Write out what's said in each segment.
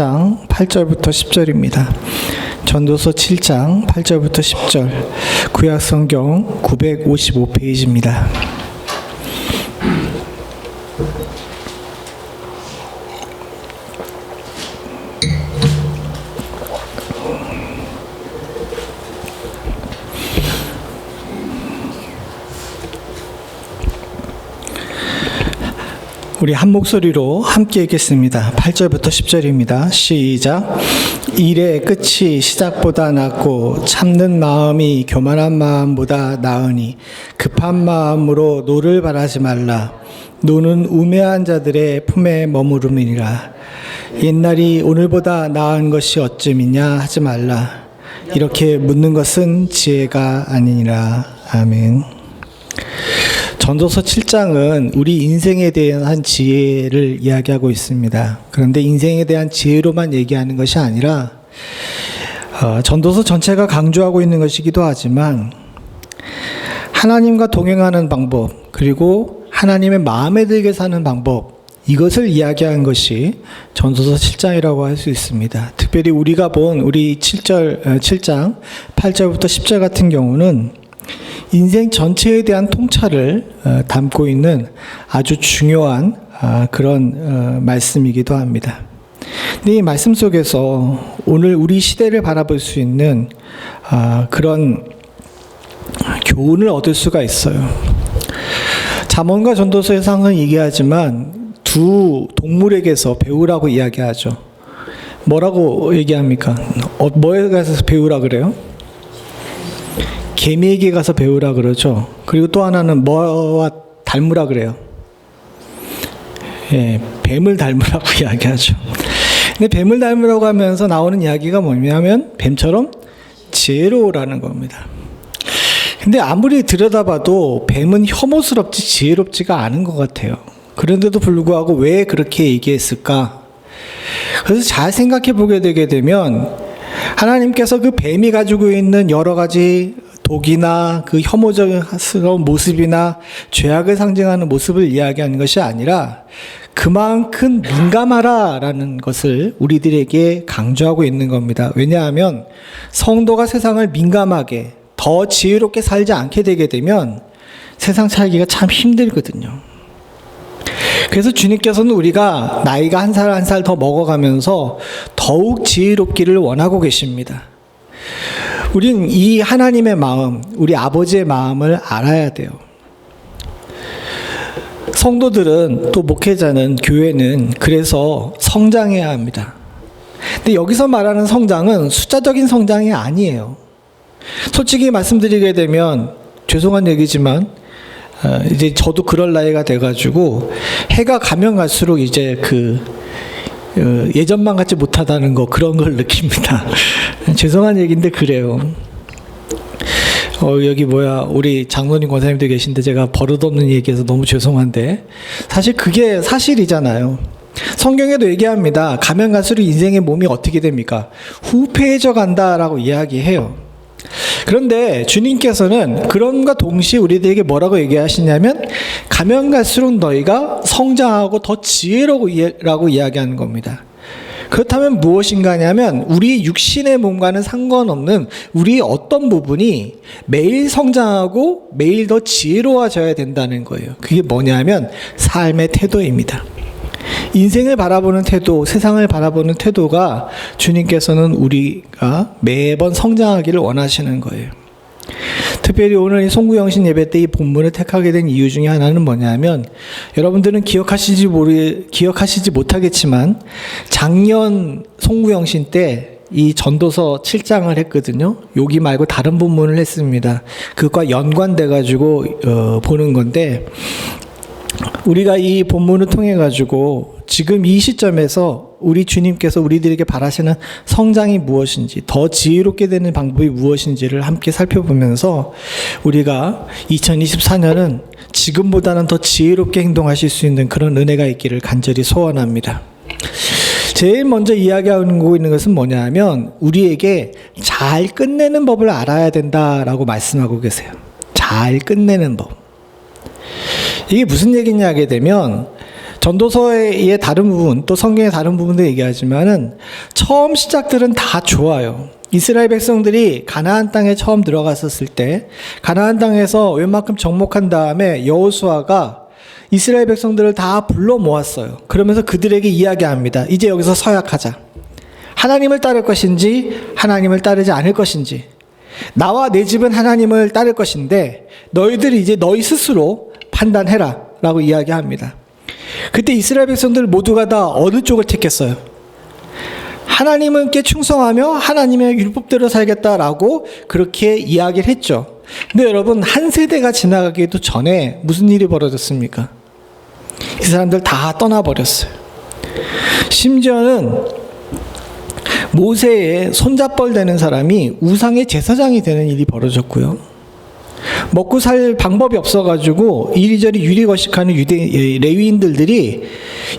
7장 8절부터 10절입니다. 전도서 7장 8절부터 10절, 구약성경 955페이지입니다. 우리 한 목소리로 함께 읽겠습니다. 8절부터 10절입니다. 시작. 일의 끝이 시작보다 낫고 참는 마음이 교만한 마음보다 나으니 급한 마음으로 노를 바라지 말라. 노는 우매한 자들의 품에 머무름이니라. 옛날이 오늘보다 나은 것이 어쯤이냐 하지 말라. 이렇게 묻는 것은 지혜가 아니니라. 아멘. 전도서 7장은 우리 인생에 대한 지혜를 이야기하고 있습니다. 그런데 인생에 대한 지혜로만 얘기하는 것이 아니라 전도서 전체가 강조하고 있는 것이기도 하지만 하나님과 동행하는 방법, 그리고 하나님의 마음에 들게 사는 방법, 이것을 이야기한 것이 전도서 7장이라고 할 수 있습니다. 특별히 우리가 본 우리 7장 8절부터 10절 같은 경우는 인생 전체에 대한 통찰을 담고 있는 아주 중요한 그런 말씀이기도 합니다. 근데 이 말씀 속에서 오늘 우리 시대를 바라볼 수 있는 그런 교훈을 얻을 수가 있어요. 잠언과 전도서에서 항상 얘기하지만 두 동물에게서 배우라고 이야기하죠. 뭐라고 얘기합니까? 뭐에 가서 배우라 그래요? 개미에게 가서 배우라 그러죠. 그리고 또 하나는 뭐와 닮으라 그래요? 예, 뱀을 닮으라고 이야기하죠. 근데 뱀을 닮으라고 하면서 나오는 이야기가 뭐냐면 뱀처럼 지혜로우라는 겁니다. 근데 아무리 들여다봐도 뱀은 혐오스럽지 지혜롭지가 않은 것 같아요. 그런데도 불구하고 왜 그렇게 얘기했을까? 그래서 잘 생각해 보게 되게 되면 하나님께서 그 뱀이 가지고 있는 여러 가지 독이나 그 혐오스러운 모습이나 죄악을 상징하는 모습을 이야기하는 것이 아니라 그만큼 민감하라라는 것을 우리들에게 강조하고 있는 겁니다. 왜냐하면 성도가 세상을 민감하게 더 지혜롭게 살지 않게 되게 되면 세상 살기가 참 힘들거든요. 그래서 주님께서는 우리가 나이가 한 살 한 살 더 먹어가면서 더욱 지혜롭기를 원하고 계십니다. 우린 이 하나님의 마음, 우리 아버지의 마음을 알아야 돼요. 성도들은, 또 목회자는, 교회는 그래서 성장해야 합니다. 근데 여기서 말하는 성장은 숫자적인 성장이 아니에요. 솔직히 말씀드리게 되면 죄송한 얘기지만 이제 저도 그럴 나이가 돼가지고 해가 가면 갈수록 이제 예전만 같지 못하다는 거, 그런 걸 느낍니다. 죄송한 얘기인데 그래요. 여기 우리 장로님 권사님도 계신데 제가 버릇없는 얘기해서 너무 죄송한데 사실 그게 사실이잖아요. 성경에도 얘기합니다. 가면 갈수록 인생의 몸이 어떻게 됩니까? 후패해져 간다라고 이야기해요. 그런데 주님께서는 그럼과 동시에 우리들에게 뭐라고 얘기하시냐면 가면 갈수록 너희가 성장하고 더 지혜로우라고 이야기하는 겁니다. 그렇다면 무엇인가 하냐면 우리 육신의 몸과는 상관없는 우리 어떤 부분이 매일 성장하고 매일 더 지혜로워져야 된다는 거예요. 그게 뭐냐면 삶의 태도입니다. 인생을 바라보는 태도, 세상을 바라보는 태도가 주님께서는 우리가 매번 성장하기를 원하시는 거예요. 특별히 오늘 이 송구영신 예배 때 이 본문을 택하게 된 이유 중에 하나는 뭐냐면 여러분들은 기억하시지 못하겠지만 작년 송구영신 때 이 전도서 7장을 했거든요. 여기 말고 다른 본문을 했습니다. 그것과 연관돼 가지고 보는 건데 우리가 이 본문을 통해 가지고 지금 이 시점에서 우리 주님께서 우리들에게 바라시는 성장이 무엇인지, 더 지혜롭게 되는 방법이 무엇인지를 함께 살펴보면서 우리가 2024년은 지금보다는 더 지혜롭게 행동하실 수 있는 그런 은혜가 있기를 간절히 소원합니다. 제일 먼저 이야기하고 있는 것은 뭐냐 하면 우리에게 잘 끝내는 법을 알아야 된다라고 말씀하고 계세요. 잘 끝내는 법. 이게 무슨 얘기냐 하게 되면 전도서의 다른 부분, 또 성경의 다른 부분도 얘기하지만은 처음 시작들은 다 좋아요. 이스라엘 백성들이 가나안 땅에 처음 들어갔었을 때 가나안 땅에서 웬만큼 정복한 다음에 여호수아가 이스라엘 백성들을 다 불러 모았어요. 그러면서 그들에게 이야기합니다. 이제 여기서 서약하자. 하나님을 따를 것인지 하나님을 따르지 않을 것인지. 나와 내 집은 하나님을 따를 것인데 너희들이 이제 너희 스스로 판단해라 라고 이야기합니다. 그때 이스라엘 백성들 모두가 다 어느 쪽을 택했어요? 하나님께 충성하며 하나님의 율법대로 살겠다라고 그렇게 이야기를 했죠. 근데 여러분, 한 세대가 지나가기도 전에 무슨 일이 벌어졌습니까? 이 사람들 다 떠나버렸어요. 심지어는 모세의 손잡벌 되는 사람이 우상의 제사장이 되는 일이 벌어졌고요. 먹고 살 방법이 없어가지고 이리저리 유리거식하는 레위인들이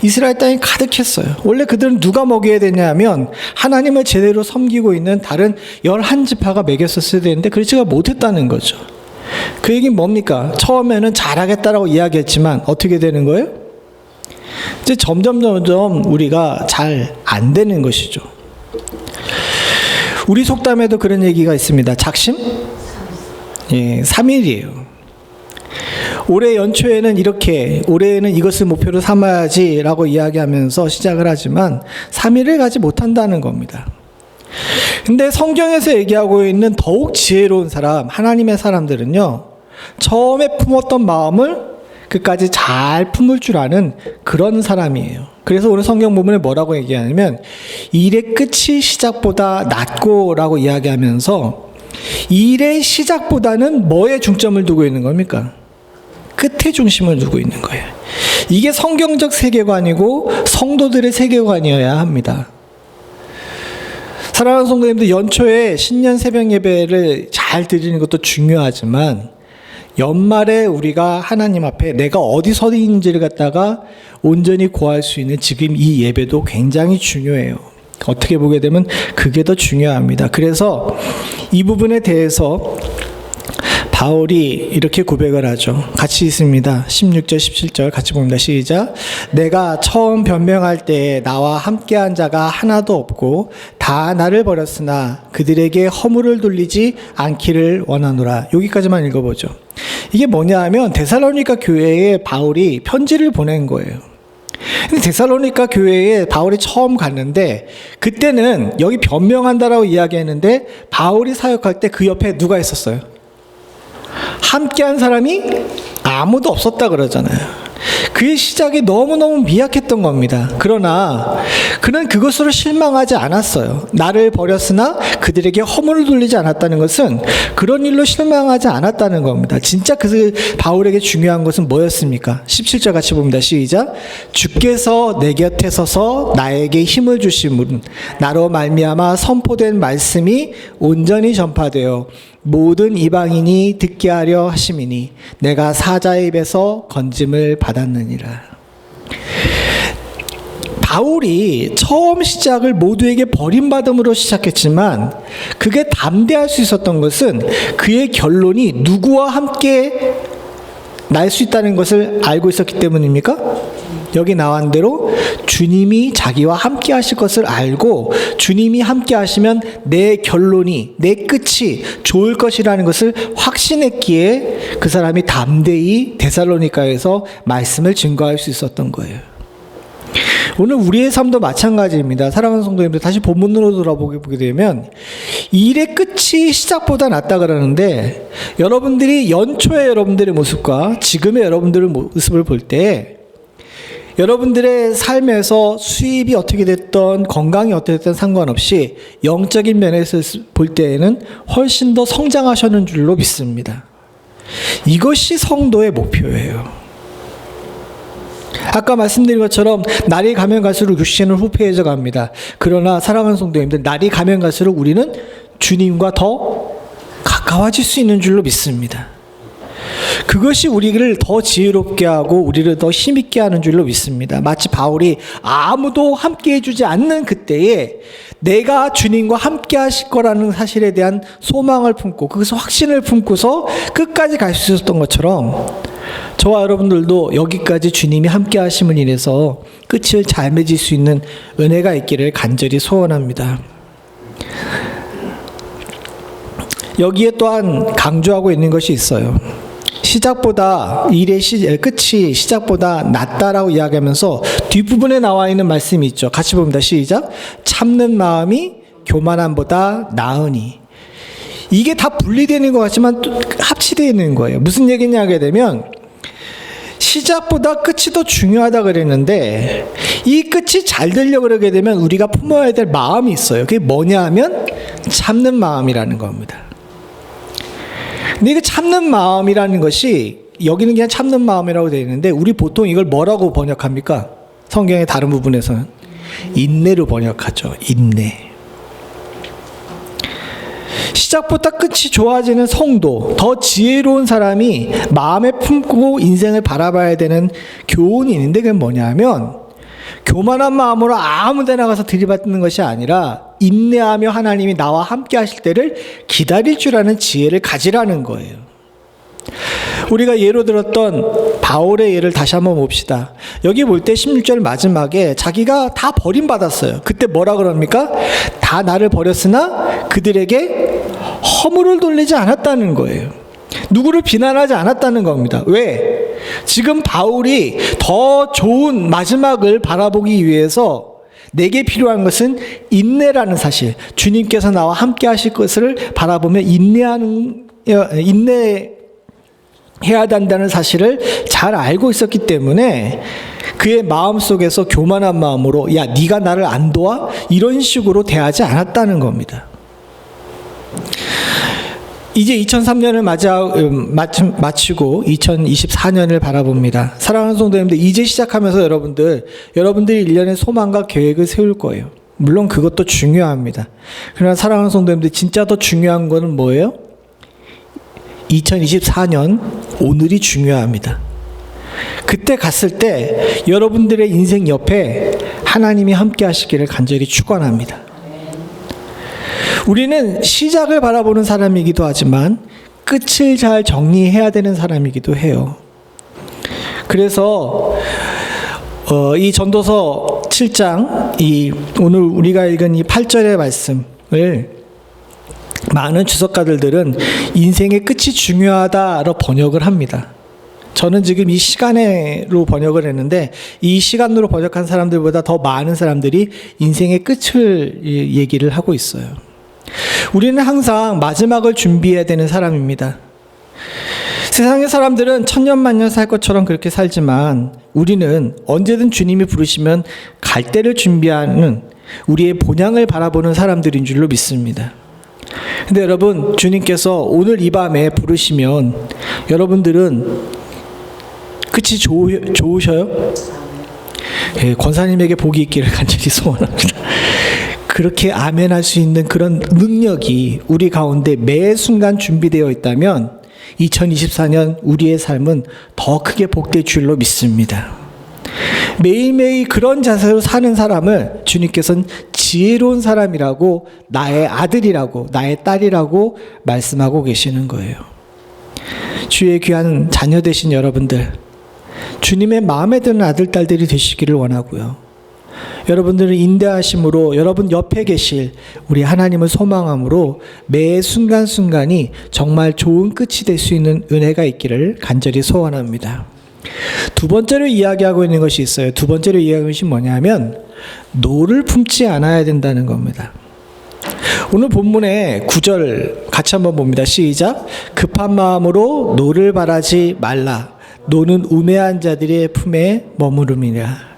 이스라엘 땅에 가득했어요. 원래 그들은 누가 먹여야 되냐면 하나님을 제대로 섬기고 있는 다른 11지파가 먹였었어야 되는데 그렇지가 못했다는 거죠. 그 얘기는 뭡니까? 처음에는 잘하겠다라고 이야기했지만 어떻게 되는 거예요? 이제 점점 우리가 잘 안 되는 것이죠. 우리 속담에도 그런 얘기가 있습니다. 작심? 3일이에요. 올해 연초에는 올해에는 이것을 목표로 삼아야지라고 이야기하면서 시작을 하지만 3일을 가지 못한다는 겁니다. 근데 성경에서 얘기하고 있는 더욱 지혜로운 사람, 하나님의 사람들은요, 처음에 품었던 마음을 끝까지 잘 품을 줄 아는 그런 사람이에요. 그래서 오늘 성경 부분에 뭐라고 얘기하냐면 일의 끝이 시작보다 낫고라고 이야기하면서 일의 시작보다는 뭐에 중점을 두고 있는 겁니까? 끝에 중심을 두고 있는 거예요. 이게 성경적 세계관이고 성도들의 세계관이어야 합니다. 사랑하는 성도님들, 연초에 신년 새벽 예배를 잘 드리는 것도 중요하지만 연말에 우리가 하나님 앞에 내가 어디 서 있는지를 갖다가 온전히 고할 수 있는 지금 이 예배도 굉장히 중요해요. 어떻게 보게 되면 그게 더 중요합니다. 그래서 이 부분에 대해서 바울이 이렇게 고백을 하죠. 같이 있습니다. 16절 17절 같이 봅니다. 시작. 내가 처음 변명할 때에 나와 함께한 자가 하나도 없고 다 나를 버렸으나 그들에게 허물을 돌리지 않기를 원하노라. 여기까지만 읽어보죠. 이게 뭐냐 하면 데살로니가 교회에 바울이 편지를 보낸 거예요. 근데 데살로니가 교회에 바울이 처음 갔는데 그때는 여기 변명한다라고 이야기했는데 바울이 사역할 때 그 옆에 누가 있었어요? 함께한 사람이 아무도 없었다 그러잖아요. 그의 시작이 너무너무 미약했던 겁니다. 그러나 그는 그것으로 실망하지 않았어요. 나를 버렸으나 그들에게 허물을 돌리지 않았다는 것은 그런 일로 실망하지 않았다는 겁니다. 진짜 바울에게 중요한 것은 뭐였습니까? 17절 같이 봅니다. 시작. 주께서 내 곁에 서서 나에게 힘을 주심은 나로 말미암아 선포된 말씀이 온전히 전파되어 모든 이방인이 듣게 하려 하심이니 내가 사자의 입에서 건짐을 받았느니라. 바울이 처음 시작을 모두에게 버림받음으로 시작했지만 그게 담대할 수 있었던 것은 그의 결론이 누구와 함께 날 수 있다는 것을 알고 있었기 때문입니까? 여기 나온 대로 주님이 자기와 함께 하실 것을 알고 주님이 함께 하시면 내 결론이, 내 끝이 좋을 것이라는 것을 확신했기에 그 사람이 담대히 데살로니가에서 말씀을 증거할 수 있었던 거예요. 오늘 우리의 삶도 마찬가지입니다. 사랑하는 성도님들, 다시 본문으로 돌아보게 되면 일의 끝이 시작보다 낫다 그러는데 여러분들이 연초의 여러분들의 모습과 지금의 여러분들의 모습을 볼 때 여러분들의 삶에서 수입이 어떻게 됐던 건강이 어떻게 됐든 상관없이 영적인 면에서 볼 때에는 훨씬 더 성장하셨는 줄로 믿습니다. 이것이 성도의 목표예요. 아까 말씀드린 것처럼 날이 가면 갈수록 육신은 후패해져 갑니다. 그러나 사랑하는 성도님들, 날이 가면 갈수록 우리는 주님과 더 가까워질 수 있는 줄로 믿습니다. 그것이 우리를 더 지혜롭게 하고 우리를 더 힘있게 하는 줄로 믿습니다. 마치 바울이 아무도 함께 해주지 않는 그때에 내가 주님과 함께 하실 거라는 사실에 대한 소망을 품고 그것을 확신을 품고서 끝까지 갈 수 있었던 것처럼 저와 여러분들도 여기까지 주님이 함께 하심을 인해서 끝을 잘 맺을 수 있는 은혜가 있기를 간절히 소원합니다. 여기에 또한 강조하고 있는 것이 있어요. 시작보다 일의 끝이 시작보다 낫다라고 이야기하면서 뒷부분에 나와 있는 말씀이 있죠. 같이 봅니다. 시작. 참는 마음이 교만함보다 나으니. 이게 다 분리되는 것 같지만 또 합치되어 있는 거예요. 무슨 얘기냐 하게 되면 시작보다 끝이 더 중요하다 그랬는데 이 끝이 잘 되려고 그러게 되면 우리가 품어야 될 마음이 있어요. 그게 뭐냐 하면 참는 마음이라는 겁니다. 근데 이게 참는 마음이라는 것이 여기는 그냥 참는 마음이라고 되어 있는데 우리 보통 이걸 뭐라고 번역합니까? 성경의 다른 부분에서는 인내로 번역하죠. 인내. 시작보다 끝이 좋아지는 성도, 더 지혜로운 사람이 마음에 품고 인생을 바라봐야 되는 교훈이 있는데 그게 뭐냐면 교만한 마음으로 아무 데나 가서 들이받는 것이 아니라 인내하며 하나님이 나와 함께 하실 때를 기다릴 줄 아는 지혜를 가지라는 거예요. 우리가 예로 들었던 바울의 예를 다시 한번 봅시다. 여기 볼 때 16절 마지막에 자기가 다 버림받았어요. 그때 뭐라 그럽니까? 다 나를 버렸으나 그들에게 허물을 돌리지 않았다는 거예요. 누구를 비난하지 않았다는 겁니다. 왜? 지금 바울이 더 좋은 마지막을 바라보기 위해서 내게 필요한 것은 인내라는 사실, 주님께서 나와 함께 하실 것을 바라보며 인내해야 한다는 사실을 잘 알고 있었기 때문에 그의 마음속에서 교만한 마음으로 야 네가 나를 안 도와? 이런 식으로 대하지 않았다는 겁니다. 이제 2003년을 마치고 2024년을 바라봅니다. 사랑하는 성도님들, 이제 시작하면서 여러분들이 1년의 소망과 계획을 세울 거예요. 물론 그것도 중요합니다. 그러나 사랑하는 성도님들, 진짜 더 중요한 거는 뭐예요? 2024년 오늘이 중요합니다. 그때 갔을 때 여러분들의 인생 옆에 하나님이 함께 하시기를 간절히 축원합니다. 우리는 시작을 바라보는 사람이기도 하지만 끝을 잘 정리해야 되는 사람이기도 해요. 그래서 이 전도서 7장 오늘 우리가 읽은 이 8절의 말씀을 많은 주석가들은 인생의 끝이 중요하다로 번역을 합니다. 저는 지금 이 시간으로 번역을 했는데 이 시간으로 번역한 사람들보다 더 많은 사람들이 인생의 끝을 얘기를 하고 있어요. 우리는 항상 마지막을 준비해야 되는 사람입니다. 세상의 사람들은 천년만년 살 것처럼 그렇게 살지만 우리는 언제든 주님이 부르시면 갈 때를 준비하는 우리의 본향을 바라보는 사람들인 줄로 믿습니다. 근데 여러분, 주님께서 오늘 이 밤에 부르시면 여러분들은 끝이 좋으셔요? 예, 권사님에게 복이 있기를 간절히 소원합니다. 그렇게 아멘할 수 있는 그런 능력이 우리 가운데 매 순간 준비되어 있다면 2024년 우리의 삶은 더 크게 복될 줄로 믿습니다. 매일매일 그런 자세로 사는 사람을 주님께서는 지혜로운 사람이라고, 나의 아들이라고, 나의 딸이라고 말씀하고 계시는 거예요. 주의 귀한 자녀 되신 여러분들, 주님의 마음에 드는 아들, 딸들이 되시기를 원하고요. 여러분들은 인내하심으로 여러분 옆에 계실 우리 하나님을 소망함으로 매 순간순간이 정말 좋은 끝이 될 수 있는 은혜가 있기를 간절히 소원합니다. 두 번째로 이야기하고 있는 것이 있어요. 두 번째로 이야기하는 것이 뭐냐면 노를 품지 않아야 된다는 겁니다. 오늘 본문의 9절 같이 한번 봅니다. 시작. 급한 마음으로 노를 바라지 말라. 노는 우매한 자들의 품에 머무름이라.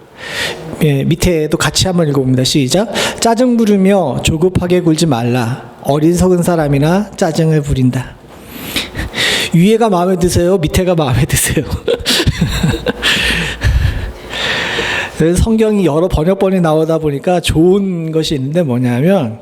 예, 밑에도 같이 한번 읽어봅니다. 시작. 짜증 부르며 조급하게 굴지 말라. 어리석은 사람이나 짜증을 부린다. 위에가 마음에 드세요? 밑에가 마음에 드세요? 성경이 여러 번역본이 나오다 보니까 좋은 것이 있는데 뭐냐면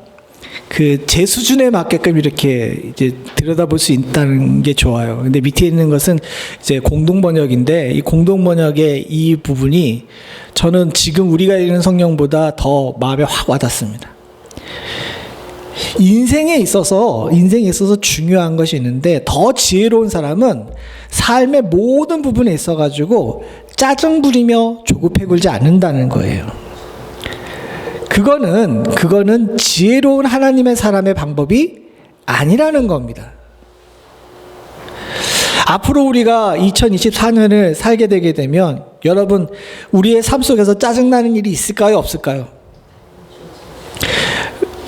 제 수준에 맞게끔 이렇게 이제 들여다볼 수 있다는 게 좋아요. 근데 밑에 있는 것은 이제 공동 번역인데 이 공동 번역의 이 부분이 저는 지금 우리가 읽는 성경보다 더 마음에 확 와닿습니다. 인생에 있어서 중요한 것이 있는데 더 지혜로운 사람은 삶의 모든 부분에 있어가지고 짜증 부리며 조급해 굴지 않는다는 거예요. 그거는 지혜로운 하나님의 사람의 방법이 아니라는 겁니다. 앞으로 우리가 2024년을 살게 되게 되면 여러분, 우리의 삶 속에서 짜증나는 일이 있을까요? 없을까요?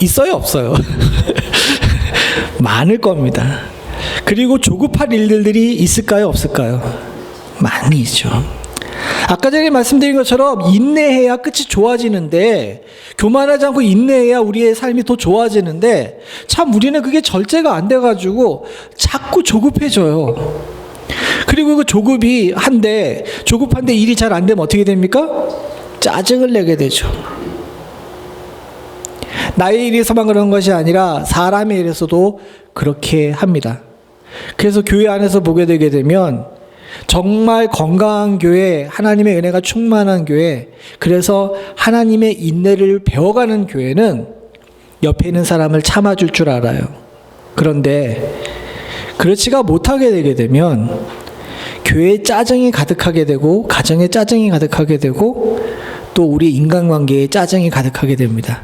있어요? 없어요? 많을 겁니다. 그리고 조급할 일들이 있을까요? 없을까요? 많이 있죠. 아까 전에 말씀드린 것처럼 인내해야 끝이 좋아지는데, 교만하지 않고 인내해야 우리의 삶이 더 좋아지는데, 참 우리는 그게 절제가 안 돼가지고 자꾸 조급해져요. 그리고 그 조급한데 일이 잘 안 되면 어떻게 됩니까? 짜증을 내게 되죠. 나의 일에서만 그런 것이 아니라 사람의 일에서도 그렇게 합니다. 그래서 교회 안에서 보게 되게 되면 정말 건강한 교회, 하나님의 은혜가 충만한 교회, 그래서 하나님의 인내를 배워가는 교회는 옆에 있는 사람을 참아줄 줄 알아요. 그런데 그렇지가 못하게 되게 되면 교회에 짜증이 가득하게 되고, 가정에 짜증이 가득하게 되고, 또 우리 인간관계에 짜증이 가득하게 됩니다.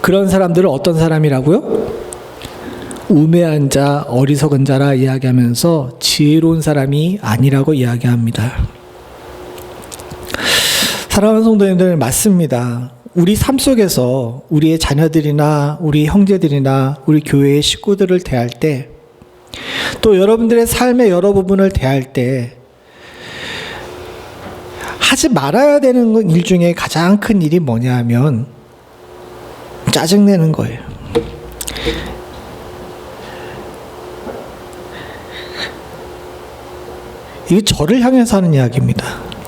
그런 사람들은 어떤 사람이라고요? 우매한 자, 어리석은 자라 이야기하면서 지혜로운 사람이 아니라고 이야기합니다. 사랑하는 성도님들, 맞습니다. 우리 삶 속에서 우리의 자녀들이나 우리 형제들이나 우리 교회의 식구들을 대할 때, 또 여러분들의 삶의 여러 부분을 대할 때 하지 말아야 되는 일 중에 가장 큰 일이 뭐냐 하면 짜증내는 거예요. 이게 저를 향해서 하는 이야기입니다.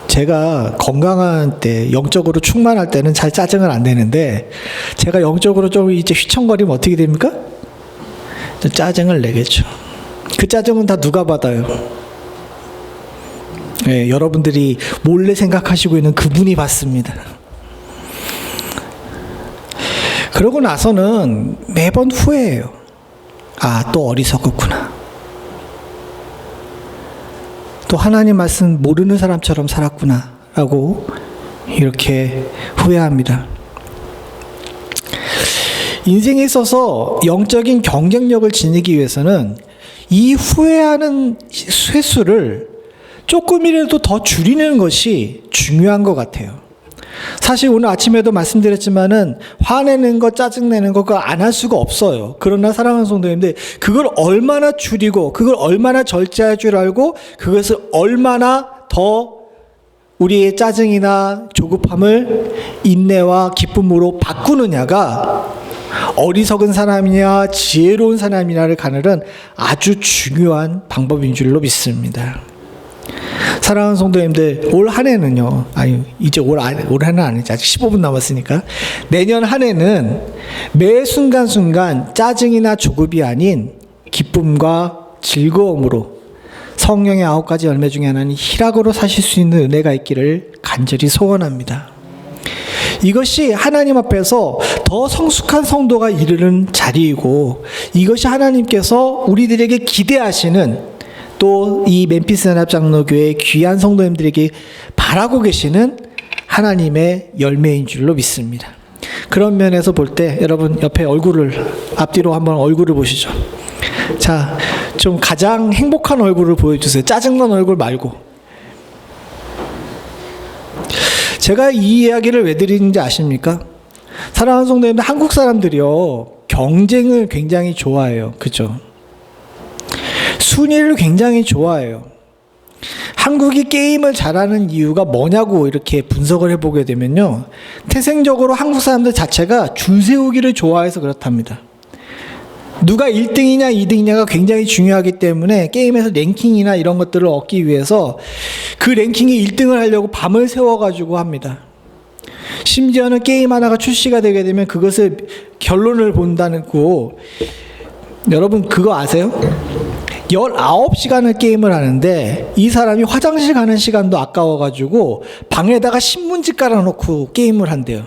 제가 건강한 때, 영적으로 충만할 때는 잘 짜증을 안 내는데, 제가 영적으로 좀 이제 휘청거리면 어떻게 됩니까? 짜증을 내겠죠. 그 짜증은 다 누가 받아요? 네, 여러분들이 몰래 생각하시고 있는 그분이 받습니다. 그러고 나서는 매번 후회해요. 아, 또 어리석었구나. 또 하나님 말씀 모르는 사람처럼 살았구나 라고 이렇게 후회합니다. 인생에 있어서 영적인 경쟁력을 지니기 위해서는 이 후회하는 횟수를 조금이라도 더 줄이는 것이 중요한 것 같아요. 사실 오늘 아침에도 말씀드렸지만은 화내는 거, 짜증내는 거 그거 안 할 수가 없어요. 그러나 사랑하는 성도님들, 그걸 얼마나 줄이고 그걸 얼마나 절제할 줄 알고 그것을 얼마나 더 우리의 짜증이나 조급함을 인내와 기쁨으로 바꾸느냐가 어리석은 사람이냐 지혜로운 사람이냐를 가르는 아주 중요한 방법인 줄로 믿습니다. 사랑하는 성도님들, 올 한 해는요, 아니 이제 올 한해는 아니지, 아직 15분 남았으니까 내년 한 해는 매 순간순간 짜증이나 조급이 아닌 기쁨과 즐거움으로 성령의 9가지 열매 중에 하나는 희락으로 사실 수 있는 은혜가 있기를 간절히 소원합니다. 이것이 하나님 앞에서 더 성숙한 성도가 이르는 자리이고, 이것이 하나님께서 우리들에게 기대하시는, 또 이 멤피스 연합장로교회 귀한 성도님들에게 바라고 계시는 하나님의 열매인 줄로 믿습니다. 그런 면에서 볼 때 여러분 옆에 앞뒤로 한번 얼굴을 보시죠. 자, 좀 가장 행복한 얼굴을 보여주세요. 짜증난 얼굴 말고. 제가 이 이야기를 왜 드리는지 아십니까? 사랑하는 성도님들, 한국 사람들이요, 경쟁을 굉장히 좋아해요. 그죠? 순위를 굉장히 좋아해요. 한국이 게임을 잘하는 이유가 뭐냐고 이렇게 분석을 해보게 되면요, 태생적으로 한국 사람들 자체가 줄 세우기를 좋아해서 그렇답니다. 누가 1등이냐 2등이냐가 굉장히 중요하기 때문에 게임에서 랭킹이나 이런 것들을 얻기 위해서 그 랭킹에 1등을 하려고 밤을 새워가지고 합니다. 심지어는 게임 하나가 출시가 되게 되면 그것을 결론을 본다는 거, 여러분 그거 아세요? 19시간을 게임을 하는데 이 사람이 화장실 가는 시간도 아까워가지고 방에다가 신문지 깔아놓고 게임을 한대요.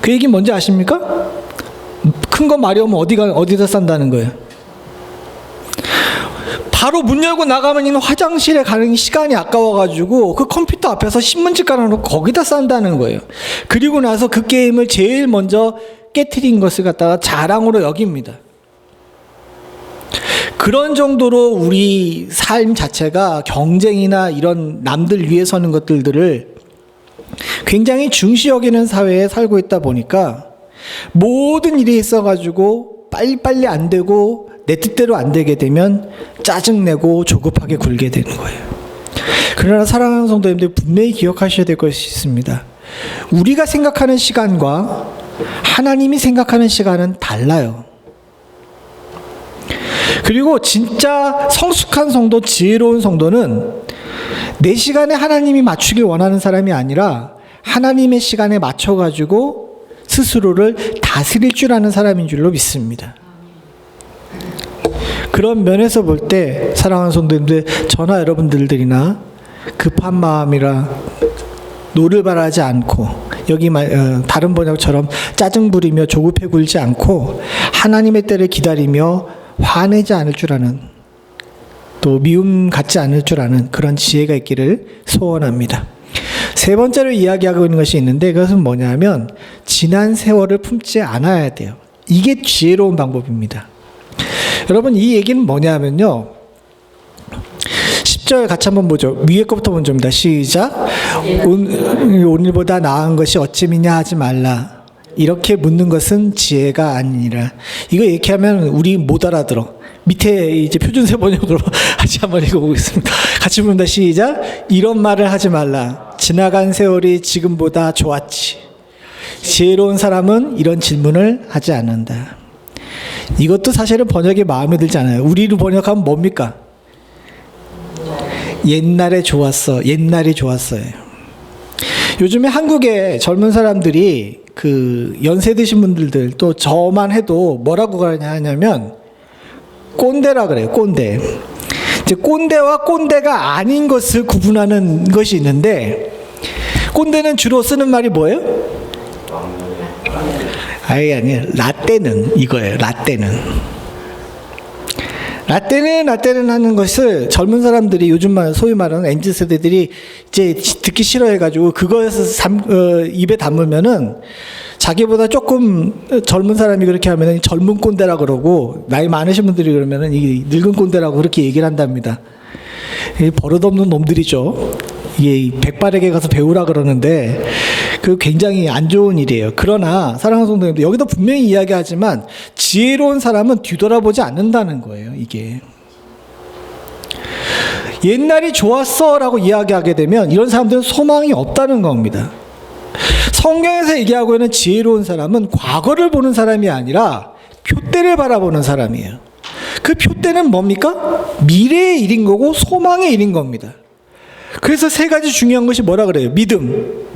그 얘기 뭔지 아십니까? 큰 거 마려우면 어디다 싼다는 거예요. 바로 문 열고 나가면 있는 화장실에 가는 시간이 아까워가지고 그 컴퓨터 앞에서 신문지 깔아놓고 거기다 싼다는 거예요. 그리고 나서 그 게임을 제일 먼저 깨트린 것을 갖다가 자랑으로 여깁니다. 그런 정도로 우리 삶 자체가 경쟁이나 이런 남들 위에 서는 것들을 굉장히 중시 여기는 사회에 살고 있다 보니까 모든 일이 있어가지고 빨리빨리 안 되고 내 뜻대로 안 되게 되면 짜증내고 조급하게 굴게 되는 거예요. 그러나 사랑하는 성도님들, 분명히 기억하셔야 될 것이 있습니다. 우리가 생각하는 시간과 하나님이 생각하는 시간은 달라요. 그리고 진짜 성숙한 성도, 지혜로운 성도는 내 시간에 하나님이 맞추길 원하는 사람이 아니라 하나님의 시간에 맞춰가지고 스스로를 다스릴 줄 아는 사람인 줄로 믿습니다. 그런 면에서 볼 때 사랑하는 성도님들, 저나 여러분들이나 급한 마음이라 노를 바라지 않고 여기 다른 번역처럼 짜증 부리며 조급해 굴지 않고 하나님의 때를 기다리며 화내지 않을 줄 아는, 또 미움 갖지 않을 줄 아는 그런 지혜가 있기를 소원합니다. 세 번째로 이야기하고 있는 것이 있는데, 그것은 뭐냐면 지난 세월을 품지 않아야 돼요. 이게 지혜로운 방법입니다. 여러분, 이 얘기는 뭐냐면요, 10절 같이 한번 보죠. 위에 거부터 먼저 봅니다. 시작. 오늘보다 나은 것이 어찌미냐 하지 말라. 이렇게 묻는 것은 지혜가 아니니라. 이거 이렇게 하면 우리 못 알아들어. 밑에 이제 표준세 번역으로 같이 한번 읽어보겠습니다. 같이 봅니다. 시작. 이런 말을 하지 말라. 지나간 세월이 지금보다 좋았지. 지혜로운 사람은 이런 질문을 하지 않는다. 이것도 사실은 번역이 마음에 들지 않아요. 우리로 번역하면 뭡니까? 옛날에 좋았어. 옛날이 좋았어요. 요즘에 한국의 젊은 사람들이 그 연세 드신 분들, 또 저만 해도 뭐라고 하냐면 꼰대라 그래요. 꼰대. 이제 꼰대와 꼰대가 아닌 것을 구분하는 것이 있는데, 꼰대는 주로 쓰는 말이 뭐예요? 아니, 라떼는 이거예요. 라떼는 하는 것을 젊은 사람들이, 요즘 소위 말하는 MZ 세대들이 이제 듣기 싫어해가지고 그거에서 입에 담으면은 자기보다 조금 젊은 사람이 그렇게 하면은 젊은 꼰대라 그러고, 나이 많으신 분들이 그러면은 이 늙은 꼰대라고 그렇게 얘기를 한답니다. 버릇없는 놈들이죠. 이게 백발에게 가서 배우라 그러는데 그 굉장히 안 좋은 일이에요. 그러나 사랑하는 성도님들, 여기도 분명히 이야기하지만 지혜로운 사람은 뒤돌아보지 않는다는 거예요. 이게 옛날이 좋았어 라고 이야기하게 되면 이런 사람들은 소망이 없다는 겁니다. 성경에서 얘기하고 있는 지혜로운 사람은 과거를 보는 사람이 아니라 표대를 바라보는 사람이에요. 그 표대는 뭡니까? 미래의 일인 거고 소망의 일인 겁니다. 그래서 세 가지 중요한 것이 뭐라 그래요? 믿음,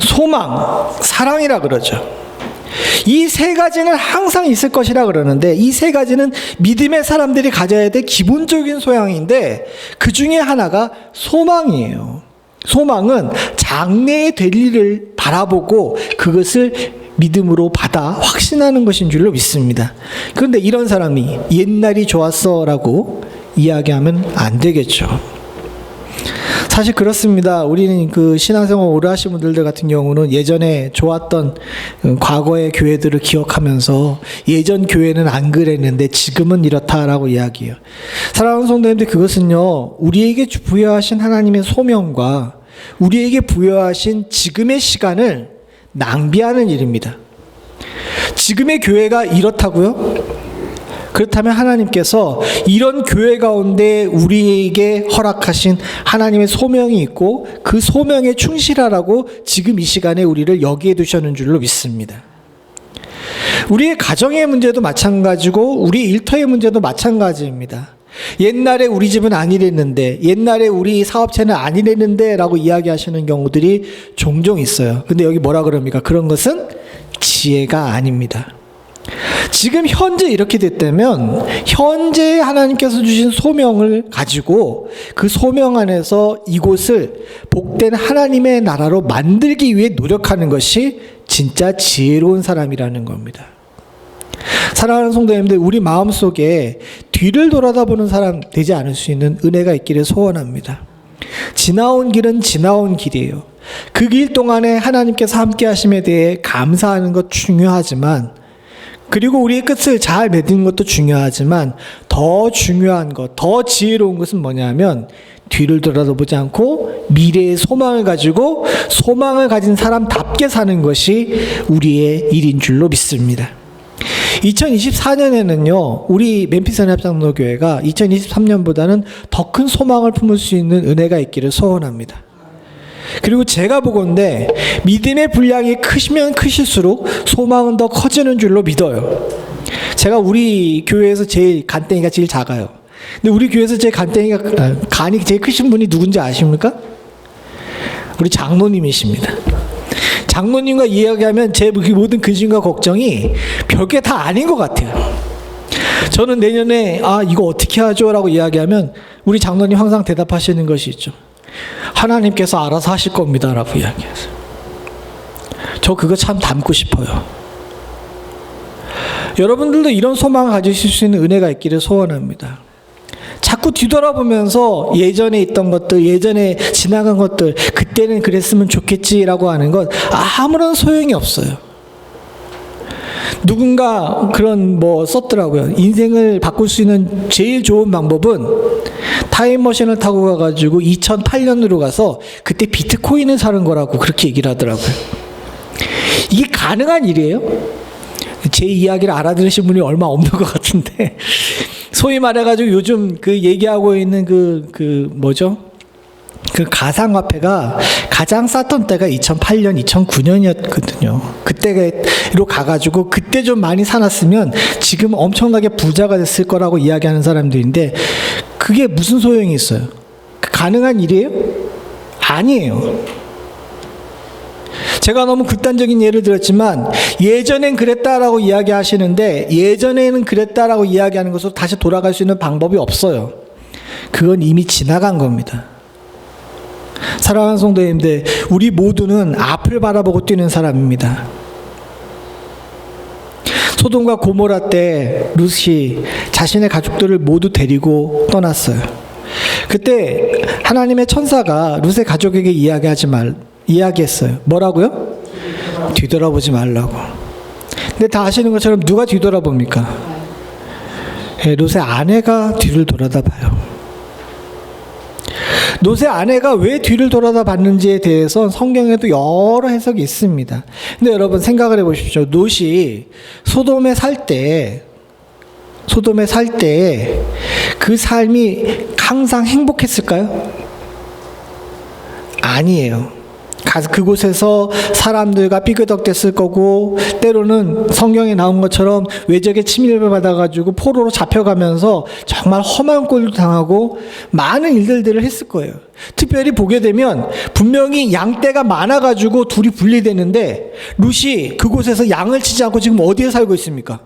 소망, 사랑이라 그러죠. 이 세 가지는 항상 있을 것이라 그러는데, 이 세 가지는 믿음의 사람들이 가져야 될 기본적인 소양인데, 그 중에 하나가 소망이에요. 소망은 장래에 될 일을 바라보고 그것을 믿음으로 받아 확신하는 것인 줄로 믿습니다. 그런데 이런 사람이 옛날이 좋았어 라고 이야기하면 안 되겠죠. 사실 그렇습니다. 우리는 그 신앙생활 오래 하신 분들 같은 경우는 예전에 좋았던 과거의 교회들을 기억하면서 예전 교회는 안 그랬는데 지금은 이렇다라고 이야기해요. 사랑하는 성도님들, 그것은요, 우리에게 부여하신 하나님의 소명과 우리에게 부여하신 지금의 시간을 낭비하는 일입니다. 지금의 교회가 이렇다고요? 그렇다면 하나님께서 이런 교회 가운데 우리에게 허락하신 하나님의 소명이 있고 그 소명에 충실하라고 지금 이 시간에 우리를 여기에 두셨는 줄로 믿습니다. 우리의 가정의 문제도 마찬가지고 우리 일터의 문제도 마찬가지입니다. 옛날에 우리 집은 아니랬는데, 옛날에 우리 사업체는 아니랬는데 라고 이야기하시는 경우들이 종종 있어요. 근데 여기 뭐라 그럽니까? 그런 것은 지혜가 아닙니다. 지금 현재 이렇게 됐다면 현재 하나님께서 주신 소명을 가지고 그 소명 안에서 이곳을 복된 하나님의 나라로 만들기 위해 노력하는 것이 진짜 지혜로운 사람이라는 겁니다. 사랑하는 성도님들, 우리 마음속에 뒤를 돌아다보는 사람 되지 않을 수 있는 은혜가 있기를 소원합니다. 지나온 길은 지나온 길이에요. 그 길 동안에 하나님께서 함께 하심에 대해 감사하는 것 중요하지만, 그리고 우리의 끝을 잘 맺는 것도 중요하지만, 더 중요한 것, 더 지혜로운 것은 뭐냐면 뒤를 돌아다보지 않고 미래의 소망을 가지고 소망을 가진 사람답게 사는 것이 우리의 일인 줄로 믿습니다. 2024년에는요, 우리 멤피스 연합장로교회가 2023년보다는 더 큰 소망을 품을 수 있는 은혜가 있기를 소원합니다. 그리고 제가 보건대 믿음의 분량이 크시면 크실수록 소망은 더 커지는 줄로 믿어요. 제가 우리 교회에서 제일 간땡이가 제일 작아요. 근데 우리 교회에서 제일 간이 제일 크신 분이 누군지 아십니까? 우리 장로님이십니다. 장로님과 이야기하면 제 모든 근심과 걱정이 별게 다 아닌 것 같아요. 저는 내년에 이거 어떻게 하죠? 라고 이야기하면 우리 장로님 항상 대답하시는 것이 있죠. 하나님께서 알아서 하실 겁니다 라고 이야기하세요. 저 그거 참 닮고 싶어요. 여러분들도 이런 소망을 가지실 수 있는 은혜가 있기를 소원합니다. 자꾸 뒤돌아보면서 예전에 있던 것들, 예전에 지나간 것들, 그때는 그랬으면 좋겠지라고 하는 것 아무런 소용이 없어요. 누군가 그런 썼더라고요. 인생을 바꿀 수 있는 제일 좋은 방법은 타임머신을 타고 가가지고 2008년으로 가서 그때 비트코인을 사는 거라고 그렇게 얘기를 하더라고요. 이게 가능한 일이에요? 제 이야기를 알아들으신 분이 얼마 없는 것 같은데 소위 말해가지고 요즘 그 얘기하고 있는 그 가상화폐가 가장 쌌던 때가 2008년, 2009년이었거든요. 그때로 가가지고 그때 좀 많이 사놨으면 지금 엄청나게 부자가 됐을 거라고 이야기하는 사람들인데 그게 무슨 소용이 있어요? 가능한 일이에요? 아니에요. 제가 너무 극단적인 예를 들었지만 예전엔 그랬다라고 이야기하시는데 예전에는 그랬다라고 이야기하는 것으로 다시 돌아갈 수 있는 방법이 없어요. 그건 이미 지나간 겁니다. 사랑하는 성도님들, 우리 모두는 앞을 바라보고 뛰는 사람입니다. 소돔과 고모라 때 룻이 자신의 가족들을 모두 데리고 떠났어요. 그때 하나님의 천사가 룻의 가족에게 이야기했어요. 뭐라고요? 뒤돌아보지 말라고. 근데 다 아시는 것처럼 누가 뒤돌아봅니까? 룻의 아내가 뒤를 돌아다봐요. 롯의 아내가 왜 뒤를 돌아다 봤는지에 대해서 성경에도 여러 해석이 있습니다. 근데 여러분 생각을 해보십시오. 롯이 소돔에 살 때 그 삶이 항상 행복했을까요? 아니에요. 그곳에서 사람들과 삐그덕댔을 거고 때로는 성경에 나온 것처럼 외적의 침입을 받아가지고 포로로 잡혀가면서 정말 험한 꼴도 당하고 많은 일들을 했을 거예요. 특별히 보게 되면 분명히 양떼가 많아가지고 둘이 분리되는데 룻이 그곳에서 양을 치지 않고 지금 어디에 살고 있습니까?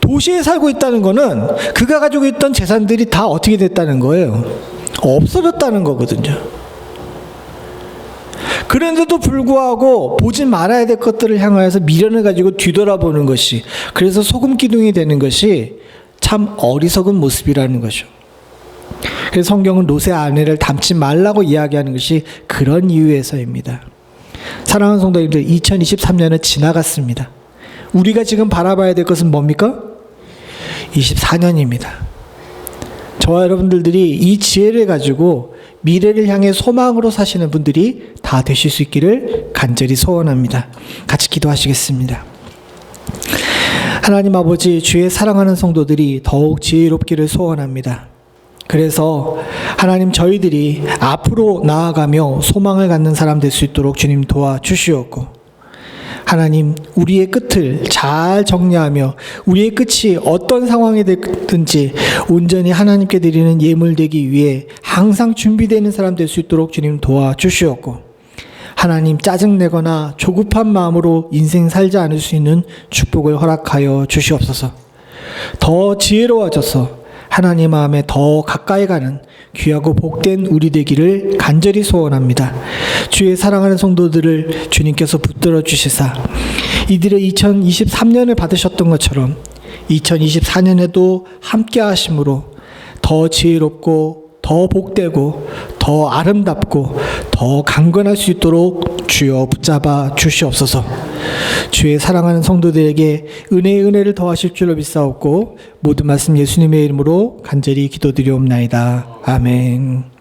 도시에 살고 있다는 거는 그가 가지고 있던 재산들이 다 어떻게 됐다는 거예요? 없어졌다는 거거든요. 그런데도 불구하고 보지 말아야 될 것들을 향하여서 미련을 가지고 뒤돌아보는 것이, 그래서 소금 기둥이 되는 것이 참 어리석은 모습이라는 거죠. 그래서 성경은 롯의 아내를 닮지 말라고 이야기하는 것이 그런 이유에서입니다. 사랑하는 성도님들, 2023년은 지나갔습니다. 우리가 지금 바라봐야 될 것은 뭡니까? 24년입니다. 저와 여러분들이 이 지혜를 가지고 미래를 향해 소망으로 사시는 분들이 다 되실 수 있기를 간절히 소원합니다. 같이 기도하시겠습니다. 하나님 아버지, 주의 사랑하는 성도들이 더욱 지혜롭기를 소원합니다. 그래서 하나님, 저희들이 앞으로 나아가며 소망을 갖는 사람 될 수 있도록 주님 도와주시옵고, 하나님, 우리의 끝을 잘 정리하며 우리의 끝이 어떤 상황이 됐든지 온전히 하나님께 드리는 예물 되기 위해 항상 준비되는 사람 될 수 있도록 주님 도와주시옵고, 하나님 짜증내거나 조급한 마음으로 인생 살지 않을 수 있는 축복을 허락하여 주시옵소서. 더 지혜로워져서 하나님 마음에 더 가까이 가는 귀하고 복된 우리 되기를 간절히 소원합니다. 주의 사랑하는 성도들을 주님께서 붙들어 주시사 이들의 2023년을 받으셨던 것처럼 2024년에도 함께 하심으로 더 지혜롭고 더 복되고 더 아름답고 더 강건할 수 있도록 주여 붙잡아 주시옵소서. 주의 사랑하는 성도들에게 은혜의 은혜를 더하실 줄로 믿사옵고 모든 말씀 예수님의 이름으로 간절히 기도드리옵나이다. 아멘.